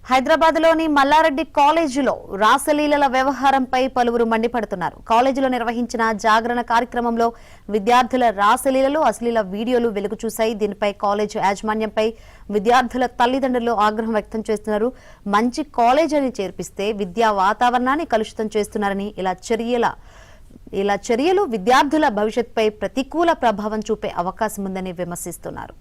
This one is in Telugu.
హైదరాబాద్లోని మల్లారెడ్డి కాలేజీలో రాసలీలల వ్యవహారంపై పలువురు మండిపడుతున్నారు. కాలేజీలో నిర్వహించిన జాగరణ కార్యక్రమంలో విద్యార్థుల రాసలీలలు, అశ్లీల వీడియోలు వెలుగు చూశాయి. దీనిపై కాలేజీ యాజమాన్యంపై విద్యార్థుల తల్లిదండ్రులు ఆగ్రహం వ్యక్తం చేస్తున్నారు. మంచి కాలేజీని చేర్పిస్తే విద్యా వాతావరణాన్ని కలుషితం చేస్తున్నారని ఇలా చర్యలు విద్యార్థుల భవిష్యత్తుపై ప్రతికూల ప్రభావం చూపే అవకాశం ఉందని విమర్శిస్తున్నారు.